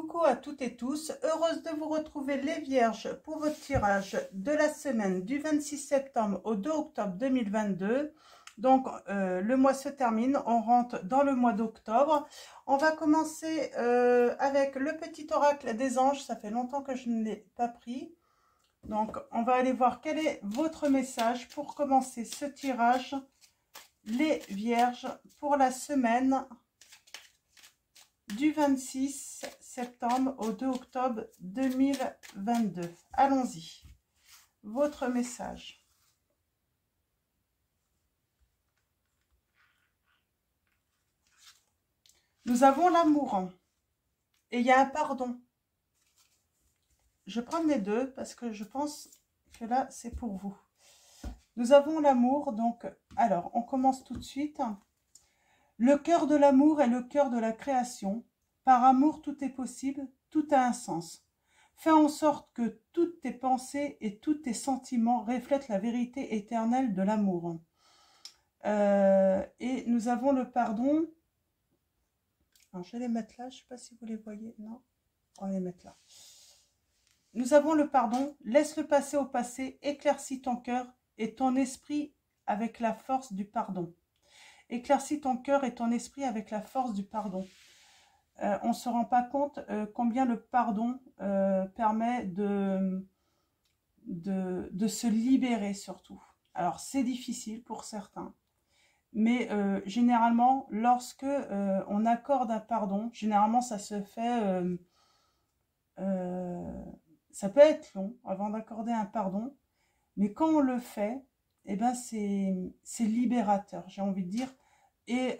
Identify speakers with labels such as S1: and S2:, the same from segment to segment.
S1: Coucou à toutes et tous, heureuse de vous retrouver les Vierges pour votre tirage de la semaine du 26 septembre au 2 octobre 2022. Donc le mois se termine, on rentre dans le mois d'octobre. On va commencer avec le petit oracle des anges, ça fait longtemps que je ne l'ai pas pris. Donc on va aller voir quel est votre message pour commencer ce tirage, les Vierges, pour la semaine du 26 septembre au 2 octobre 2022. Allons-y. Votre message. Nous avons l'amour et il y a un pardon. Je prends les deux parce que je pense que là, c'est pour vous. Nous avons l'amour, donc, alors, on commence tout de suite. Le cœur de l'amour est le cœur de la création. Par amour, tout est possible, tout a un sens. Fais en sorte que toutes tes pensées et tous tes sentiments reflètent la vérité éternelle de l'amour. Et nous avons le pardon. Alors, je vais les mettre là, je ne sais pas si vous les voyez. Non, on va les mettre là. Nous avons le pardon. Laisse-le passer au passé, éclaircis ton cœur et ton esprit avec la force du pardon. Éclaircis ton cœur et ton esprit avec la force du pardon. On ne se rend pas compte combien le pardon permet de se libérer surtout. Alors c'est difficile pour certains, mais généralement lorsque on accorde un pardon, généralement ça se fait, ça peut être long avant d'accorder un pardon, mais quand on le fait, eh ben c'est libérateur, j'ai envie de dire, et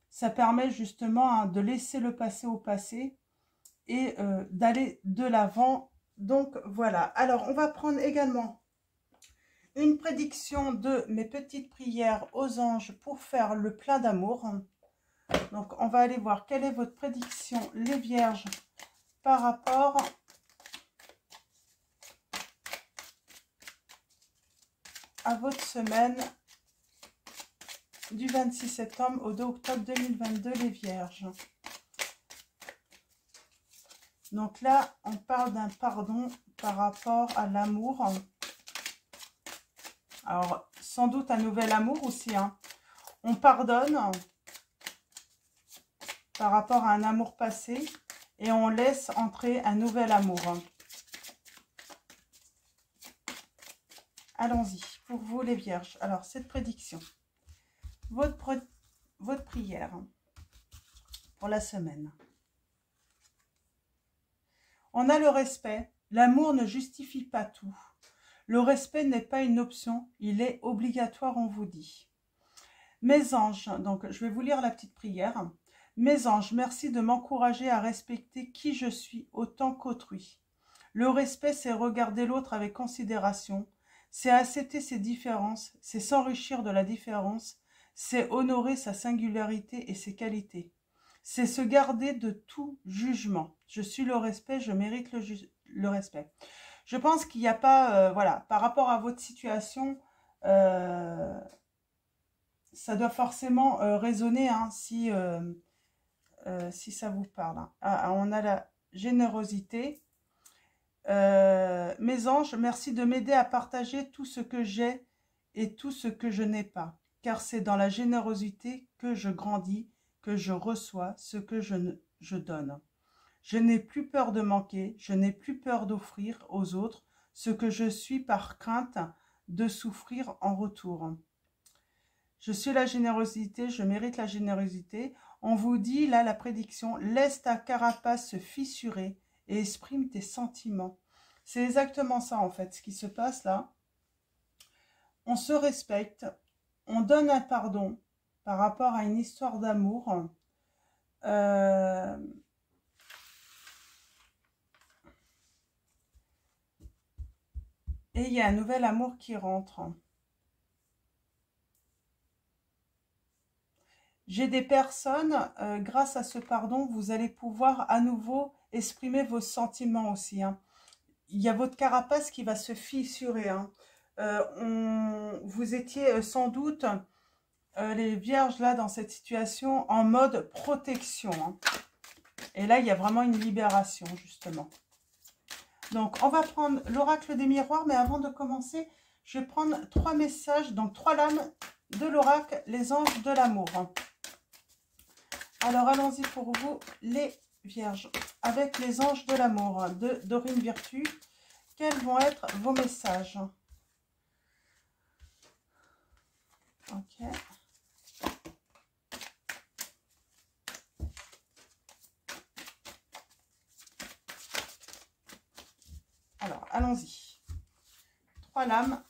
S1: ça permet justement de laisser le passé au passé et d'aller de l'avant. Donc voilà, alors on va prendre également une prédiction de mes petites prières aux anges pour faire le plein d'amour. Donc on va aller voir quelle est votre prédiction, les Vierges, par rapport à votre semaine du 26 septembre au 2 octobre 2022, les Vierges. Donc là, on parle d'un pardon par rapport à l'amour. Alors, sans doute un nouvel amour aussi, hein. On pardonne par rapport à un amour passé et on laisse entrer un nouvel amour. Allons-y, pour vous les Vierges. Alors, cette prédiction. Votre prière pour la semaine. On a le respect. L'amour ne justifie pas tout. Le respect n'est pas une option, il est obligatoire, on vous dit. Mes anges, donc je vais vous lire la petite prière. Mes anges, merci de m'encourager à respecter qui je suis autant qu'autrui. Le respect, c'est regarder l'autre avec considération, c'est accepter ses différences, c'est s'enrichir de la différence, c'est honorer sa singularité et ses qualités. C'est se garder de tout jugement. Je suis le respect, je mérite le respect. Je pense qu'il n'y a pas, voilà, par rapport à votre situation, ça doit forcément résonner, hein, si ça vous parle. Hein. Ah, on a la générosité. Mes anges, merci de m'aider à partager tout ce que j'ai et tout ce que je n'ai pas. Car c'est dans la générosité que je grandis, que je reçois ce que je donne. Je n'ai plus peur de manquer, je n'ai plus peur d'offrir aux autres ce que je suis par crainte de souffrir en retour. Je suis la générosité, je mérite la générosité. On vous dit là la prédiction, laisse ta carapace se fissurer et exprime tes sentiments. C'est exactement ça en fait, ce qui se passe là. On se respecte, on donne un pardon par rapport à une histoire d'amour. Et il y a un nouvel amour qui rentre. J'ai des personnes, grâce à ce pardon, vous allez pouvoir à nouveau exprimer vos sentiments aussi. Hein. Il y a votre carapace qui va se fissurer. Hein. Vous étiez sans doute, les Vierges là, dans cette situation, en mode protection. Hein. Et là, il y a vraiment une libération, justement. Donc, on va prendre l'oracle des miroirs, mais avant de commencer, je vais prendre 3 messages, donc 3 lames de l'oracle, les anges de l'amour. Alors, allons-y pour vous, les vierges, avec les anges de l'amour de Dorine Virtue. Quels vont être vos messages? Ok. Alors, allons-y. 3 lames.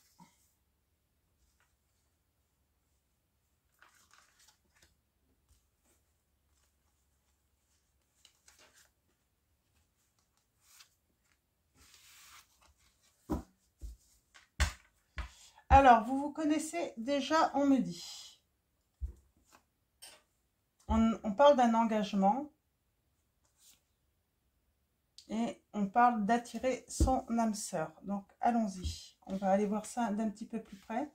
S1: Alors, vous vous connaissez déjà, on me dit. On parle d'un engagement. Et on parle d'attirer son âme sœur. Donc, allons-y. On va aller voir ça d'un petit peu plus près.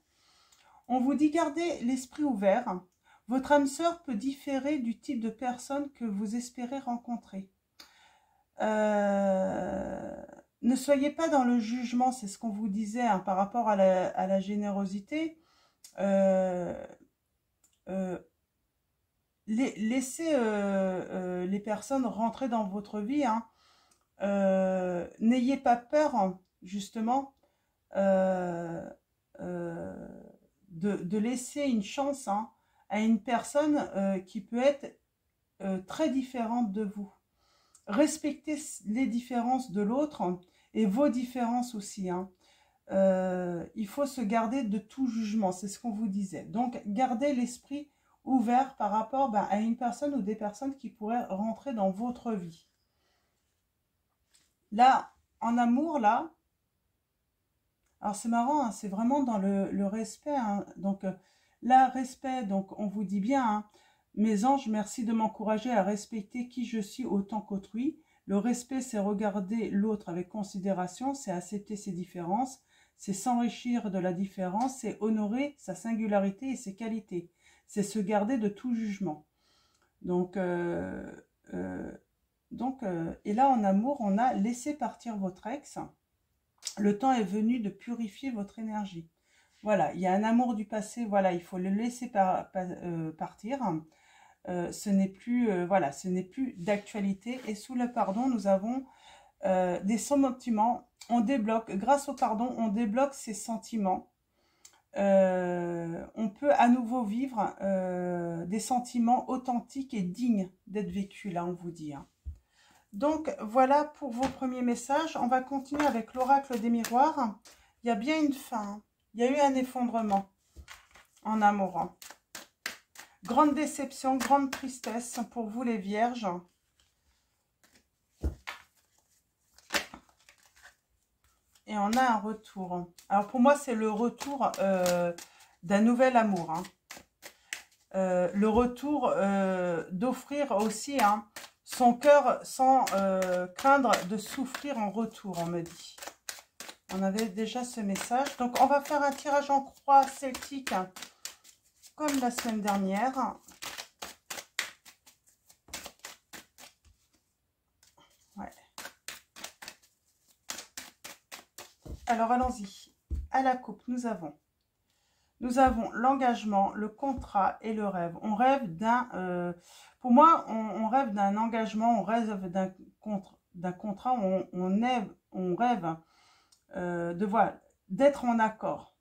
S1: On vous dit gardez l'esprit ouvert. Votre âme sœur peut différer du type de personne que vous espérez rencontrer. Ne soyez pas dans le jugement, c'est ce qu'on vous disait hein, par rapport à la générosité. Laissez les personnes rentrer dans votre vie. Hein. N'ayez pas peur, justement, de laisser une chance hein, à une personne qui peut être très différente de vous. Respectez les différences de l'autre et vos différences aussi. Hein. Il faut se garder de tout jugement, c'est ce qu'on vous disait. Donc, gardez l'esprit ouvert par rapport à une personne ou des personnes qui pourraient rentrer dans votre vie. Là, en amour, là, alors c'est marrant, hein, c'est vraiment dans le respect. Hein, donc, là, respect, donc on vous dit bien, hein, mes anges, merci de m'encourager à respecter qui je suis autant qu'autrui. Le respect, c'est regarder l'autre avec considération, c'est accepter ses différences, c'est s'enrichir de la différence, c'est honorer sa singularité et ses qualités. C'est se garder de tout jugement. Donc, et là, en amour, on a laissé partir votre ex. Le temps est venu de purifier votre énergie. Voilà, il y a un amour du passé, voilà, il faut le laisser partir. Ce n'est plus, voilà, ce n'est plus d'actualité. Et sous le pardon, nous avons des sentiments. On débloque, grâce au pardon, on débloque ces sentiments. On peut à nouveau vivre des sentiments authentiques et dignes d'être vécus, là, on vous dit. Hein. Donc, voilà pour vos premiers messages. On va continuer avec l'oracle des miroirs. Il y a bien une fin. Il y a eu un effondrement en amour. Hein. Grande déception, grande tristesse pour vous les vierges. Et on a un retour. Alors pour moi, c'est le retour d'un nouvel amour. Hein. Le retour d'offrir aussi hein, son cœur sans craindre de souffrir en retour, on me dit. On avait déjà ce message. Donc on va faire un tirage en croix celtique hein, comme la semaine dernière. Ouais. Alors allons-y. À la coupe, nous avons l'engagement, le contrat et le rêve. On rêve d'un... pour moi, on rêve d'un engagement, on rêve d'un contrat, on rêve d'être en accord.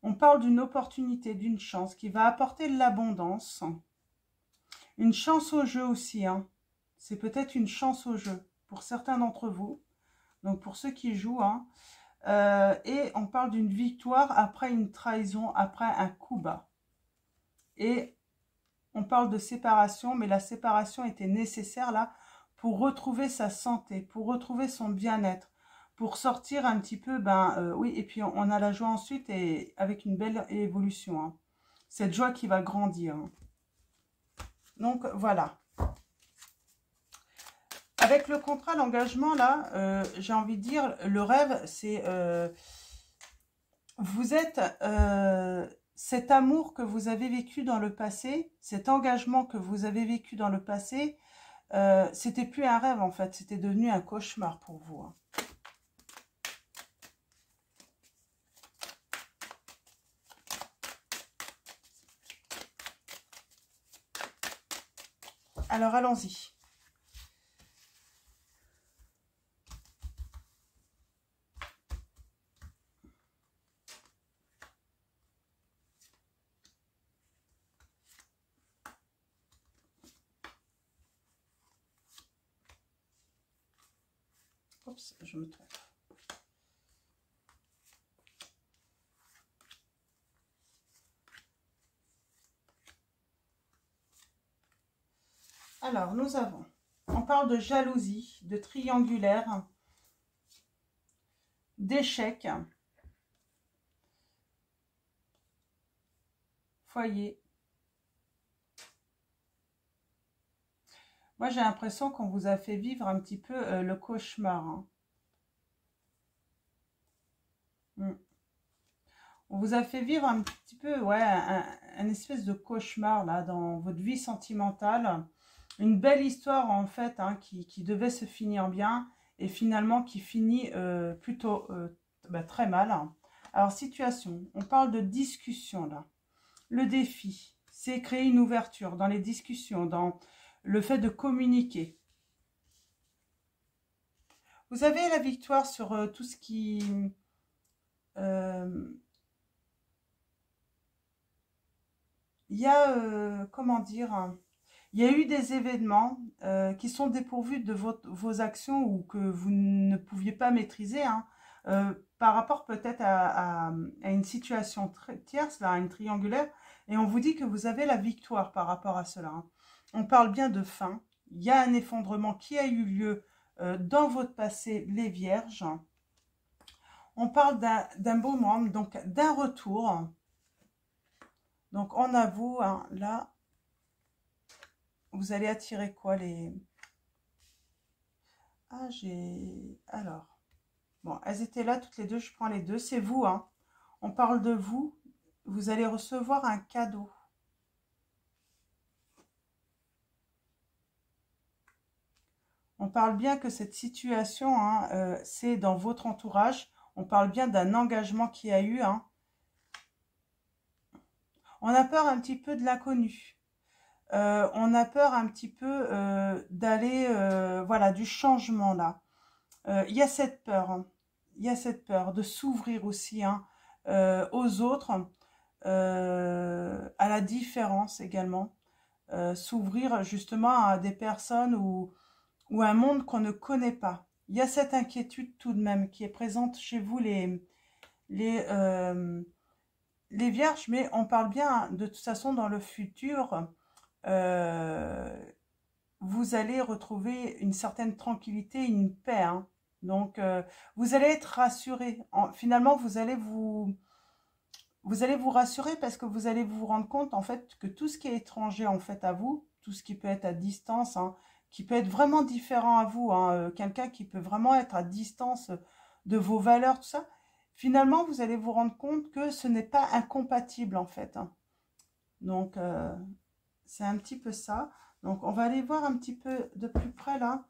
S1: On parle d'une opportunité, d'une chance qui va apporter de l'abondance. Une chance au jeu aussi. Hein. C'est peut-être une chance au jeu pour certains d'entre vous. Donc pour ceux qui jouent, hein, et on parle d'une victoire après une trahison, après un coup bas. Et on parle de séparation, mais la séparation était nécessaire là pour retrouver sa santé, pour retrouver son bien-être, pour sortir un petit peu, oui, et puis on a la joie ensuite et avec une belle évolution. Hein. Cette joie qui va grandir. Hein. Donc voilà. Avec le contrat, l'engagement, là, j'ai envie de dire, le rêve, c'est... vous êtes... cet amour que vous avez vécu dans le passé, cet engagement que vous avez vécu dans le passé, C'était plus un rêve en fait, c'était devenu un cauchemar pour vous. Hein. Alors allons-y. Oups, je me trompe. Alors, nous avons, on parle de jalousie, de triangulaire, d'échec, foyer. Moi, j'ai l'impression qu'on vous a fait vivre un petit peu le cauchemar. Hein. On vous a fait vivre un petit peu, ouais, un espèce de cauchemar là dans votre vie sentimentale. Une belle histoire en fait hein, qui devait se finir bien et finalement qui finit plutôt très mal. Alors situation, on parle de discussion là. Le défi, c'est créer une ouverture dans les discussions, dans le fait de communiquer. Vous avez la victoire sur tout ce qui... il y a, comment dire, il y a eu des événements qui sont dépourvus de vos actions ou que vous ne pouviez pas maîtriser, hein, par rapport peut-être à une situation tierce, là, une triangulaire, et on vous dit que vous avez la victoire par rapport à cela. Hein. On parle bien de fin. Il y a un effondrement qui a eu lieu dans votre passé, les vierges. On parle d'un beau moment, donc d'un retour. Donc, on avoue, hein, là, vous allez attirer quoi les... Ah, j'ai... Alors, bon, elles étaient là toutes les deux, je prends les deux. C'est vous, hein. On parle de vous. Vous allez recevoir un cadeau. On parle bien que cette situation, hein, c'est dans votre entourage. On parle bien d'un engagement qui a eu, hein. On a peur un petit peu de l'inconnu. On a peur un petit peu d'aller, voilà, du changement là. Il y a cette peur, hein. Il y a cette peur de s'ouvrir aussi hein, aux autres, à la différence également. S'ouvrir justement à des personnes ou un monde qu'on ne connaît pas. Il y a cette inquiétude tout de même qui est présente chez vous les, euh, les vierges, mais on parle bien de toute façon dans le futur, vous allez retrouver une certaine tranquillité, une paix. Hein. Donc, vous allez être rassuré. Finalement, vous allez vous rassurer parce que vous allez vous rendre compte en fait que tout ce qui est étranger en fait à vous, tout ce qui peut être à distance, hein, qui peut être vraiment différent à vous, hein, quelqu'un qui peut vraiment être à distance de vos valeurs, tout ça, finalement, vous allez vous rendre compte que ce n'est pas incompatible en fait. Hein. Donc, c'est un petit peu ça. Donc, on va aller voir un petit peu de plus près là.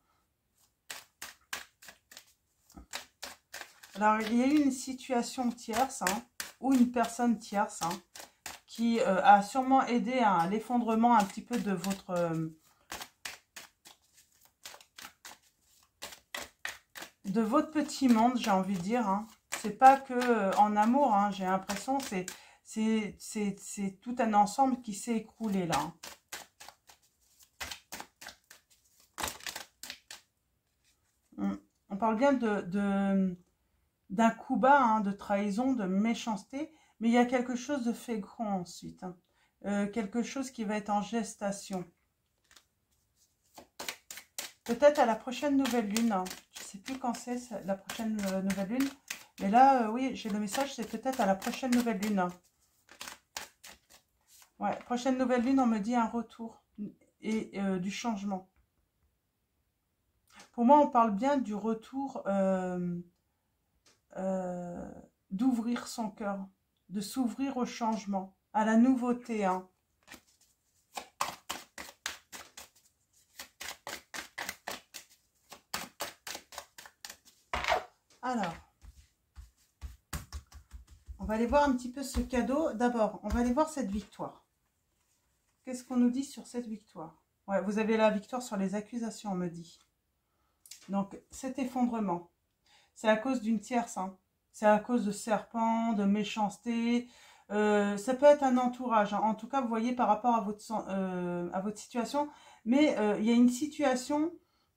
S1: Alors, il y a eu une situation tierce, hein, ou une personne tierce, hein, qui a sûrement aidé à l'effondrement un petit peu de votre petit monde, j'ai envie de dire. Hein. C'est pas que en amour, hein, j'ai l'impression, c'est tout un ensemble qui s'est écroulé là. Hein. On parle bien d'un coup bas, hein, de trahison, de méchanceté, mais il y a quelque chose de fait grand ensuite. Hein. Quelque chose qui va être en gestation. Peut-être à la prochaine nouvelle lune. Hein. Je ne sais plus quand c'est la prochaine nouvelle lune. Mais là, oui, j'ai le message, c'est peut-être à la prochaine nouvelle lune. Hein. Ouais, prochaine nouvelle lune, on me dit un retour et du changement. Pour moi, on parle bien du retour d'ouvrir son cœur, de s'ouvrir au changement, à la nouveauté. Hein. Alors, on va aller voir un petit peu ce cadeau. D'abord, on va aller voir cette victoire. Qu'est-ce qu'on nous dit sur cette victoire? Ouais, vous avez la victoire sur les accusations, on me dit. Donc, cet effondrement, c'est à cause d'une tierce. Hein. C'est à cause de serpents, de méchanceté. Ça peut être un entourage. Hein. En tout cas, vous voyez par rapport à votre situation. Mais il y a une situation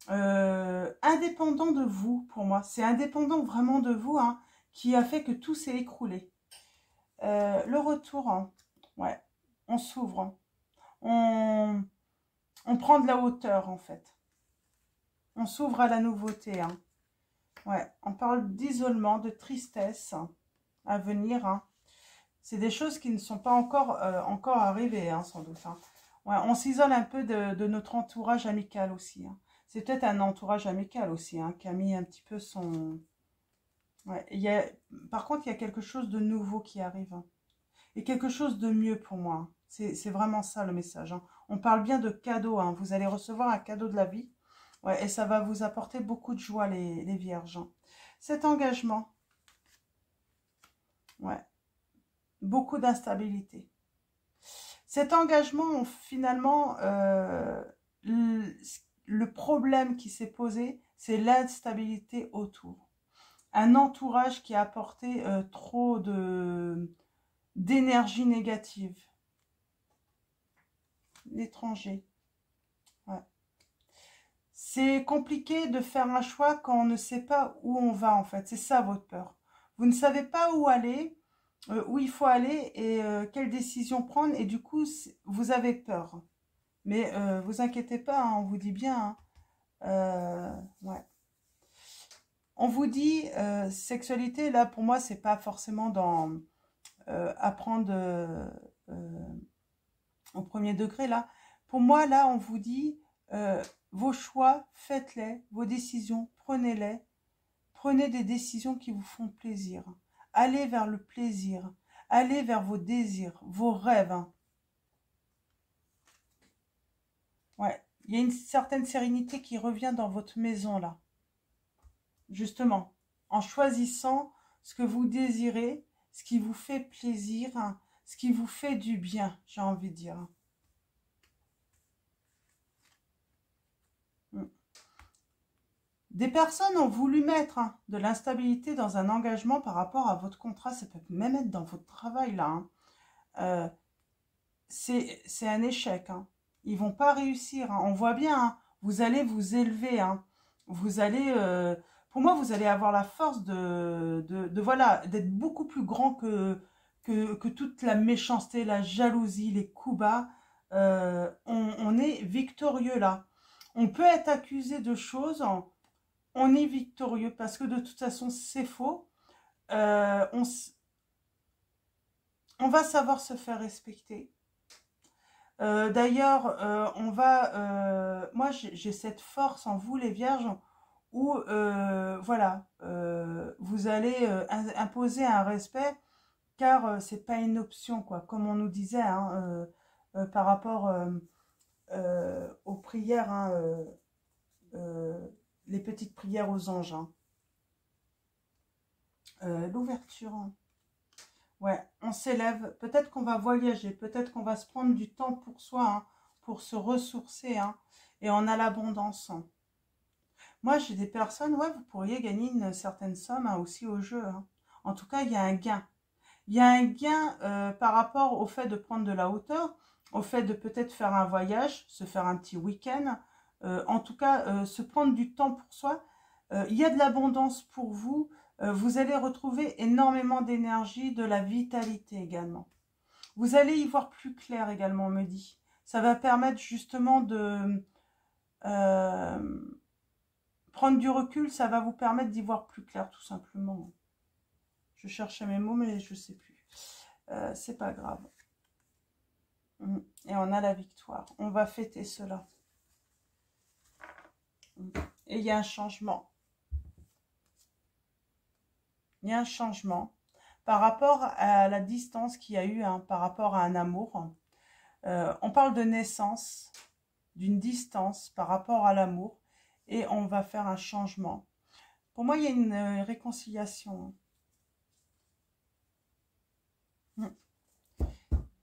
S1: indépendant de vous, pour moi. C'est indépendant vraiment de vous, hein, qui a fait que tout s'est écroulé. Le retour, hein. Ouais, on s'ouvre. Hein. On prend de la hauteur, en fait. On s'ouvre à la nouveauté. Hein. Ouais, on parle d'isolement, de tristesse à venir. Hein. C'est des choses qui ne sont pas encore arrivées, hein, sans doute. Hein. Ouais, on s'isole un peu de notre entourage amical aussi. Hein. C'est peut-être un entourage amical aussi, hein, qui a mis un petit peu son... Ouais, par contre, il y a quelque chose de nouveau qui arrive. Hein. Et quelque chose de mieux pour moi. Hein. C'est vraiment ça le message. Hein. On parle bien de cadeau. Hein. Vous allez recevoir un cadeau de la vie. Ouais, et ça va vous apporter beaucoup de joie, les vierges. Hein. Cet engagement. Ouais. Beaucoup d'instabilité. Cet engagement, finalement, le problème qui s'est posé, c'est l'instabilité autour. Un entourage qui a apporté trop d'énergie négative. L'étranger. Ouais. C'est compliqué de faire un choix quand on ne sait pas où on va, en fait. C'est ça votre peur. Vous ne savez pas où aller, où il faut aller et quelle décision prendre. Et du coup, vous avez peur. Mais vous inquiétez pas, hein, on vous dit bien. Hein, ouais. On vous dit, sexualité, là, pour moi, c'est pas forcément dans apprendre au premier degré, là. Pour moi, là, on vous dit, vos choix, faites-les, vos décisions, prenez-les. Prenez des décisions qui vous font plaisir. Allez vers le plaisir. Allez vers vos désirs, vos rêves. Hein. Ouais, il y a une certaine sérénité qui revient dans votre maison, là. Justement, en choisissant ce que vous désirez, ce qui vous fait plaisir, hein, ce qui vous fait du bien, j'ai envie de dire. Des personnes ont voulu mettre hein, de l'instabilité dans un engagement par rapport à votre contrat. Ça peut même être dans votre travail, là. Hein. C'est un échec. Hein. Ils vont pas réussir. Hein. On voit bien, hein, vous allez vous élever. Hein. Vous allez, pour moi, vous allez avoir la force voilà, d'être beaucoup plus grand que toute la méchanceté, la jalousie, les coups bas. On est victorieux là. On peut être accusé de choses, on est victorieux parce que de toute façon, c'est faux. On va savoir se faire respecter. D'ailleurs, moi j'ai cette force en vous les vierges où voilà, vous allez imposer un respect car c'est pas une option quoi, comme on nous disait hein, par rapport aux prières, hein, les petites prières aux anges. Hein. L'ouverture. Hein. Ouais, on s'élève. Peut-être qu'on va voyager. Peut-être qu'on va se prendre du temps pour soi, hein, pour se ressourcer. Hein, et on a l'abondance. Hein. Moi, j'ai des personnes, ouais, vous pourriez gagner une certaine somme hein, aussi au jeu. Hein. En tout cas, il y a un gain. Il y a un gain par rapport au fait de prendre de la hauteur, au fait de peut-être faire un voyage, se faire un petit week-end. En tout cas, se prendre du temps pour soi. Il y a de l'abondance pour vous. Vous allez retrouver énormément d'énergie, de la vitalité également. Vous allez y voir plus clair également, on me dit. Ça va permettre justement de prendre du recul, ça va vous permettre d'y voir plus clair tout simplement. Je cherchais mes mots mais je ne sais plus. C'est pas grave. Et on a la victoire. On va fêter cela. Et il y a un changement. Il y a un changement par rapport à la distance qu'il y a eu, hein, par rapport à un amour. On parle de naissance, d'une distance par rapport à l'amour, et on va faire un changement. Pour moi, il y a une réconciliation.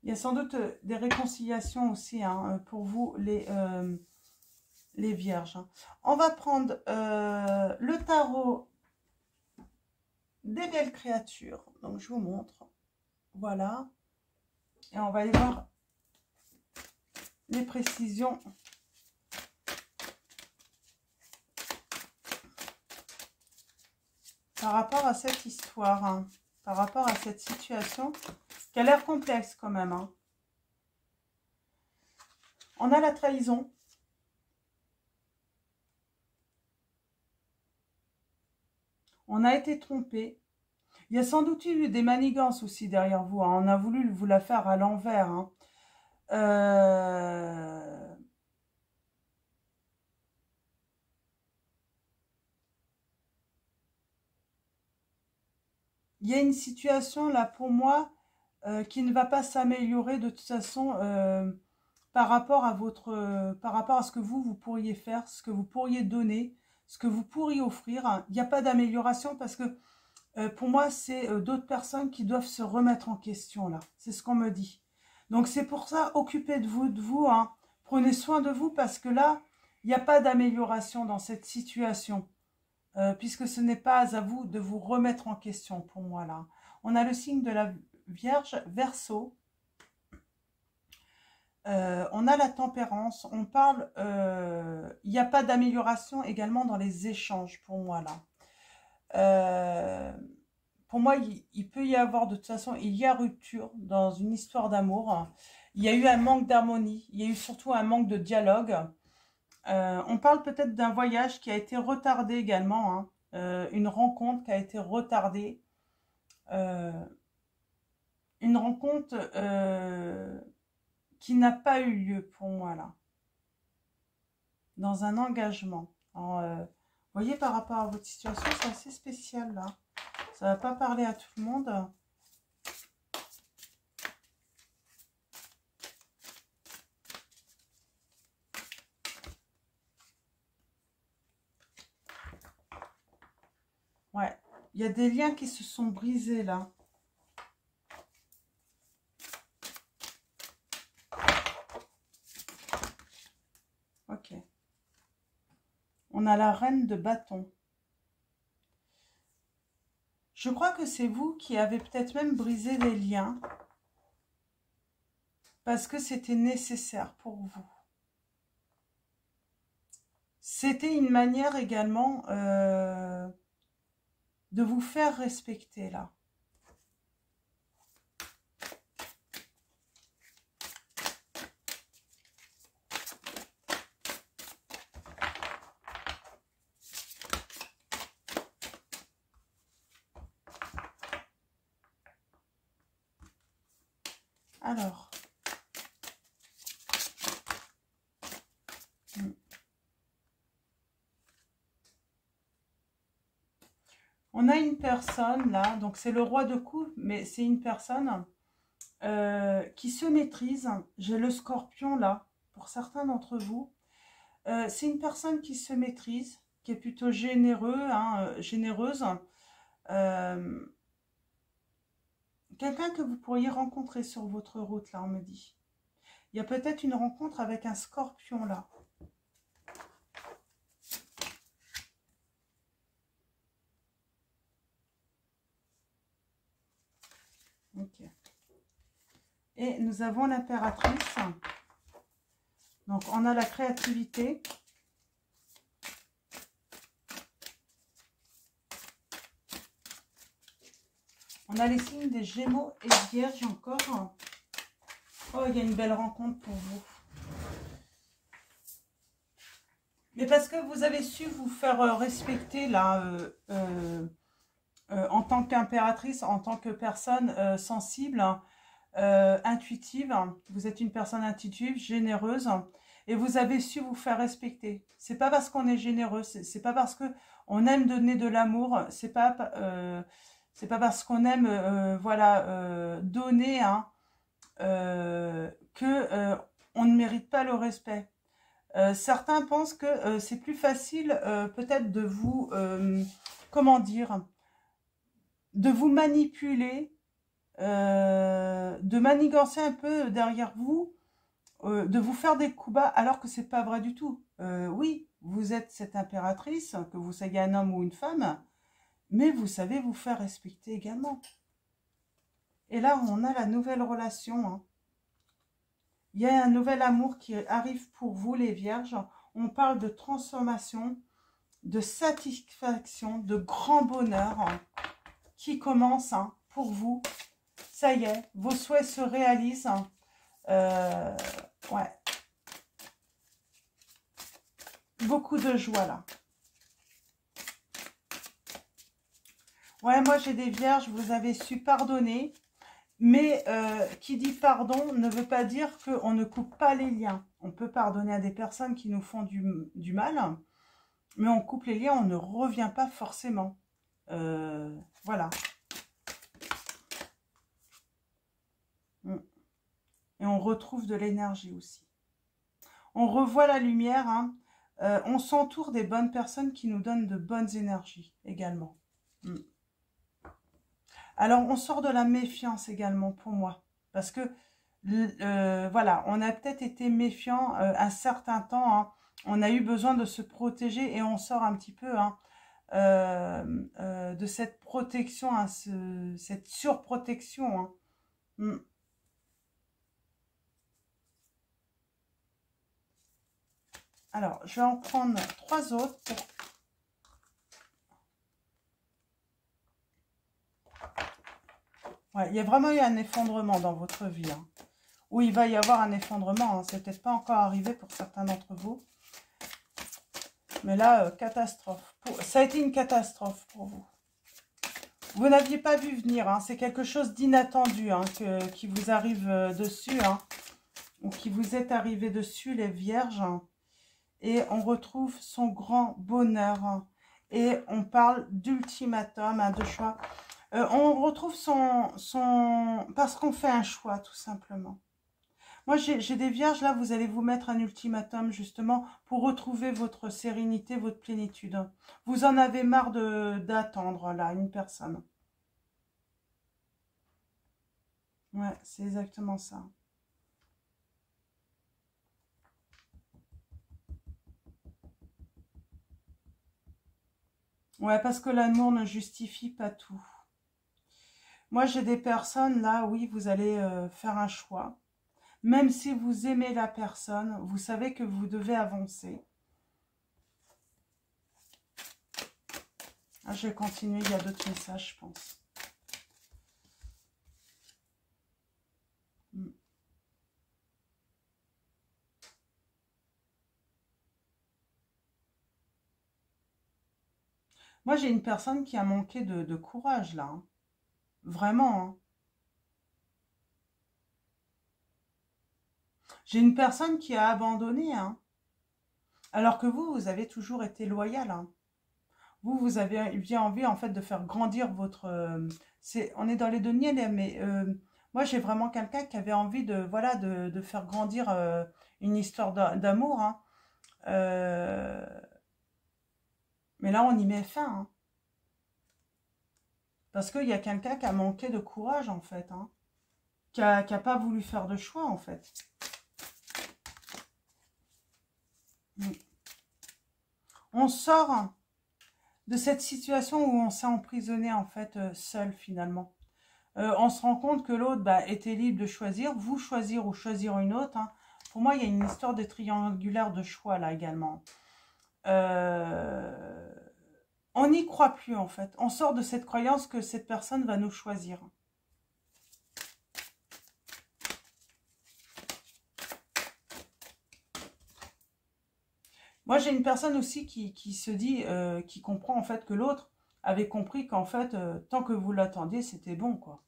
S1: Il y a sans doute des réconciliations aussi hein, pour vous, les vierges. On va prendre le tarot des belles créatures. Donc, je vous montre. Voilà. Et on va aller voir les précisions. Par rapport à cette histoire, hein, par rapport à cette situation, qui a l'air complexe quand même. Hein. On a la trahison. On a été trompé. Il y a sans doute eu des manigances aussi derrière vous. Hein. On a voulu vous la faire à l'envers. Hein. Il y a une situation là pour moi qui ne va pas s'améliorer de toute façon par rapport à ce que vous pourriez faire, ce que vous pourriez donner, ce que vous pourriez offrir. Il n'y a pas d'amélioration parce que pour moi, c'est d'autres personnes qui doivent se remettre en question là. C'est ce qu'on me dit. Donc c'est pour ça, occupez de vous. Hein. Prenez soin de vous parce que là, il n'y a pas d'amélioration dans cette situation. Puisque ce n'est pas à vous de vous remettre en question pour moi là. On a le signe de la Vierge, Verseau. On a la tempérance. On parle, il n'y a pas d'amélioration également dans les échanges pour moi là. Pour moi, il peut y avoir de toute façon, il y a rupture dans une histoire d'amour. Il y a eu un manque d'harmonie. Il y a eu surtout un manque de dialogue. On parle peut-être d'un voyage qui a été retardé également, hein. Une rencontre qui a été retardée, une rencontre qui n'a pas eu lieu pour moi là, dans un engagement. Alors, vous voyez, par rapport à votre situation, c'est assez spécial là. Ça ne va pas parler à tout le monde. Ouais, il y a des liens qui se sont brisés là. Ok. On a la reine de bâton. Je crois que c'est vous qui avez peut-être même brisé des liens parce que c'était nécessaire pour vous. C'était une manière également de vous faire respecter là. Alors, on a une personne là, donc c'est le roi de coupe, mais c'est une personne qui se maîtrise. J'ai le scorpion là, pour certains d'entre vous. C'est une personne qui se maîtrise, qui est plutôt généreuse. Quelqu'un que vous pourriez rencontrer sur votre route, là, on me dit. Il y a peut-être une rencontre avec un scorpion, là. Ok. Et nous avons l'impératrice. Donc, on a la créativité. On a les signes des Gémeaux et Vierges encore. Oh, il y a une belle rencontre pour vous. Mais parce que vous avez su vous faire respecter là, en tant qu'impératrice, en tant que personne sensible, intuitive. Vous êtes une personne intuitive, généreuse, et vous avez su vous faire respecter. C'est pas parce qu'on est généreux, c'est pas parce que on aime donner de l'amour, c'est pas parce qu'on aime donner hein, que on ne mérite pas le respect. Certains pensent que c'est plus facile peut-être de vous comment dire, de vous manipuler, de manigancer un peu derrière vous, de vous faire des coups bas alors que c'est pas vrai du tout. Oui, vous êtes cette impératrice, que vous soyez un homme ou une femme, mais vous savez vous faire respecter également. Et là, on a la nouvelle relation. Hein. Il y a un nouvel amour qui arrive pour vous, les vierges. On parle de transformation, de satisfaction, de grand bonheur hein, qui commence hein, pour vous. Ça y est, vos souhaits se réalisent. Ouais. Beaucoup de joie là. Ouais, moi j'ai des vierges, vous avez su pardonner. Mais qui dit pardon ne veut pas dire qu'on ne coupe pas les liens. On peut pardonner à des personnes qui nous font du mal, mais on coupe les liens, on ne revient pas forcément. Voilà. Et on retrouve de l'énergie aussi. On revoit la lumière. Hein. On s'entoure des bonnes personnes qui nous donnent de bonnes énergies également. Alors, on sort de la méfiance également pour moi. Parce que, voilà, on a peut-être été méfiant un certain temps. Hein. On a eu besoin de se protéger et on sort un petit peu hein, de cette protection, hein, cette surprotection. Hein. Alors, je vais en prendre 3 autres pour... Ouais, il y a vraiment eu un effondrement dans votre vie. Hein. Ou il va y avoir un effondrement. Hein. C'est peut-être pas encore arrivé pour certains d'entre vous. Mais là, catastrophe. Ça a été une catastrophe pour vous. Vous n'aviez pas vu venir. Hein. C'est quelque chose d'inattendu hein, qui vous arrive dessus. Hein, ou qui vous est arrivé dessus, les vierges. Hein. Et on retrouve son grand bonheur. Hein. Et on parle d'ultimatum, hein, de choix. On retrouve parce qu'on fait un choix, tout simplement. Moi, j'ai des vierges, là, vous allez vous mettre un ultimatum, justement, pour retrouver votre sérénité, votre plénitude. Vous en avez marre d'attendre, là, une personne. Ouais, c'est exactement ça. Ouais, parce que l'amour ne justifie pas tout. Moi, j'ai des personnes, là, oui, vous allez faire un choix. Même si vous aimez la personne, vous savez que vous devez avancer. Ah, je vais continuer, il y a d'autres messages, je pense. Moi, j'ai une personne qui a manqué de courage, là. Hein. Vraiment, hein. J'ai une personne qui a abandonné, hein. Alors que vous avez toujours été loyal. Hein. Vous avez bien envie, en fait, de faire grandir votre... on est dans les deniers, là, mais moi, j'ai vraiment quelqu'un qui avait envie de, voilà, de faire grandir une histoire d'amour. Hein. Mais là, on y met fin. Hein. Parce qu'il y a quelqu'un qui a manqué de courage, en fait. Hein. Qui a pas voulu faire de choix, en fait. On sort de cette situation où on s'est emprisonné, en fait, seul, finalement. On se rend compte que l'autre était libre de choisir, vous choisir ou choisir une autre. Hein. Pour moi, il y a une histoire de triangulaire de choix, là, également. On n'y croit plus, en fait. On sort de cette croyance que cette personne va nous choisir. Moi, j'ai une personne aussi qui se dit, qui comprend en fait que l'autre avait compris qu'en fait, tant que vous l'attendiez, c'était bon, quoi.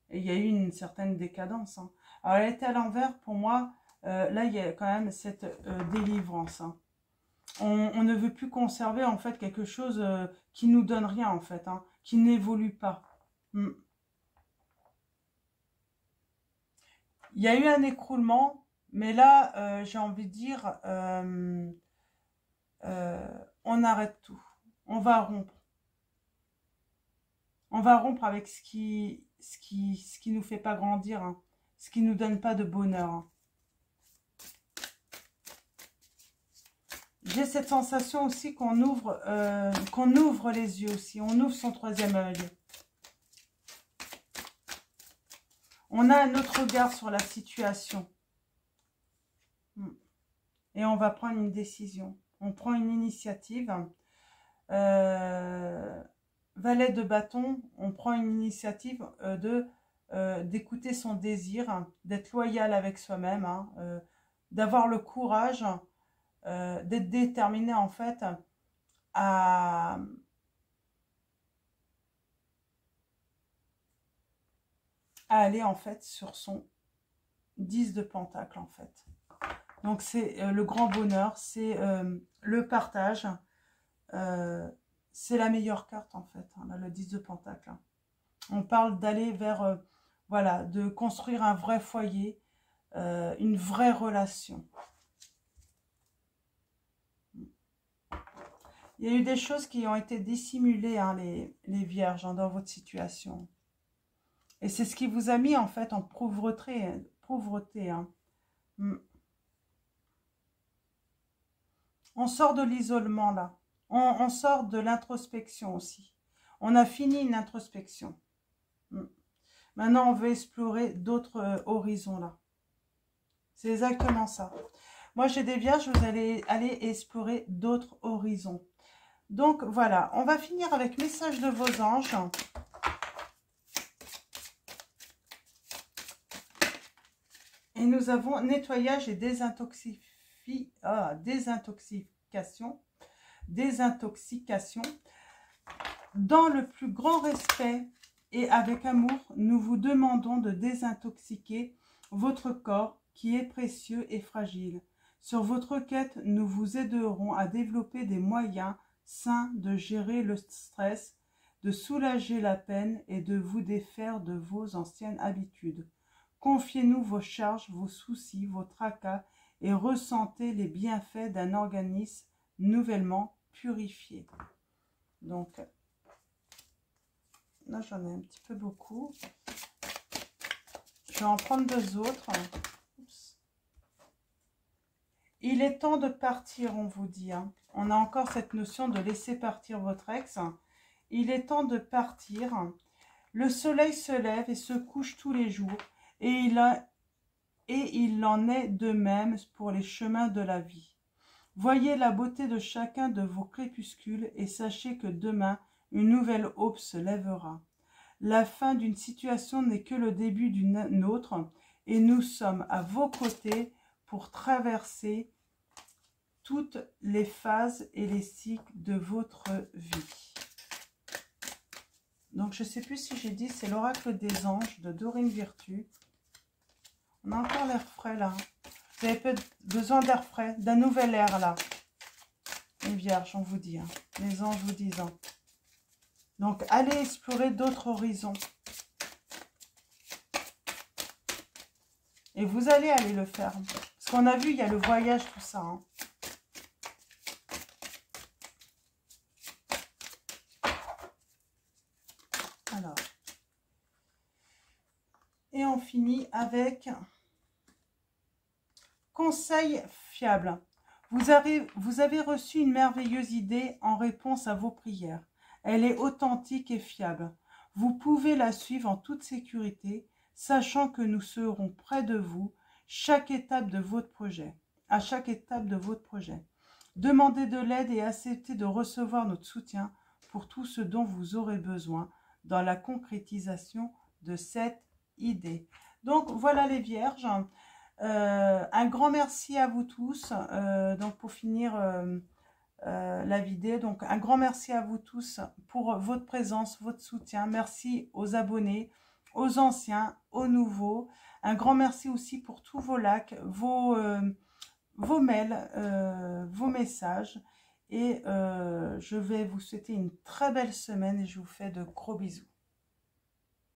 S1: Et il y a eu une certaine décadence. Hein. Alors, elle était à l'envers, pour moi, là, il y a quand même cette délivrance. Hein. On ne veut plus conserver, en fait, quelque chose qui nous donne rien, en fait, hein, qui n'évolue pas. Il y a eu un écroulement, mais là, j'ai envie de dire, on arrête tout. on va rompre. On va rompre avec ce qui nous fait pas grandir, hein, ce qui nous donne pas de bonheur. Hein. J'ai cette sensation aussi qu'on ouvre les yeux aussi, on ouvre son troisième œil. On a un autre regard sur la situation. Et on va prendre une décision. On prend une initiative. Valet de bâton, on prend une initiative d'écouter son désir, d'être loyal avec soi-même, hein, d'avoir le courage, d'être déterminé en fait à aller en fait sur son 10 de pentacle en fait. Donc c'est le grand bonheur, c'est le partage, c'est la meilleure carte en fait, hein, là, le 10 de pentacle. Hein. On parle d'aller vers, voilà, de construire un vrai foyer, une vraie relation. Il y a eu des choses qui ont été dissimulées, hein, les vierges, hein, dans votre situation. Et c'est ce qui vous a mis en fait en pauvreté. Hein. On sort de l'isolement là. On sort de l'introspection aussi. On a fini une introspection. Maintenant, on veut explorer d'autres horizons là. C'est exactement ça. Moi, j'ai des vierges, vous allez aller explorer d'autres horizons. Donc, voilà. On va finir avec message de vos anges. Et nous avons nettoyage et désintoxication. Dans le plus grand respect et avec amour, nous vous demandons de désintoxiquer votre corps qui est précieux et fragile. Sur votre quête, nous vous aiderons à développer des moyens sains de gérer le stress, de soulager la peine et de vous défaire de vos anciennes habitudes. Confiez-nous vos charges, vos soucis, vos tracas et ressentez les bienfaits d'un organisme nouvellement purifié. Donc, là j'en ai un petit peu beaucoup. Je vais en prendre deux autres. Oups. Il est temps de partir, on vous dit. Hein. On a encore cette notion de laisser partir votre ex. Il est temps de partir. Le soleil se lève et se couche tous les jours. Et il en est de même pour les chemins de la vie. Voyez la beauté de chacun de vos crépuscules et sachez que demain, une nouvelle aube se lèvera. La fin d'une situation n'est que le début d'une autre et nous sommes à vos côtés pour traverser toutes les phases et les cycles de votre vie. Donc, je ne sais plus si j'ai dit, c'est l'oracle des anges de Dorine Virtue. On a encore l'air frais là. Vous avez peut-être besoin d'air frais, d'un nouvel air là. Les vierges, on vous dit. Hein. Les anges vous disent. Hein. Donc, allez explorer d'autres horizons. Et vous allez aller le faire. Parce qu'on a vu, il y a le voyage, tout ça. Hein. Alors. Et on finit avec conseil fiable. Vous avez reçu une merveilleuse idée en réponse à vos prières. Elle est authentique et fiable. Vous pouvez la suivre en toute sécurité, sachant que nous serons près de vous à chaque étape de votre projet. Demandez de l'aide et acceptez de recevoir notre soutien pour tout ce dont vous aurez besoin dans la concrétisation de cette idée. Donc voilà les vierges. Un grand merci à vous tous. Donc pour finir la vidéo, donc un grand merci à vous tous pour votre présence, votre soutien. Merci aux abonnés, aux anciens, aux nouveaux. Un grand merci aussi pour tous vos likes, vos mails, vos messages. Et je vais vous souhaiter une très belle semaine et je vous fais de gros bisous.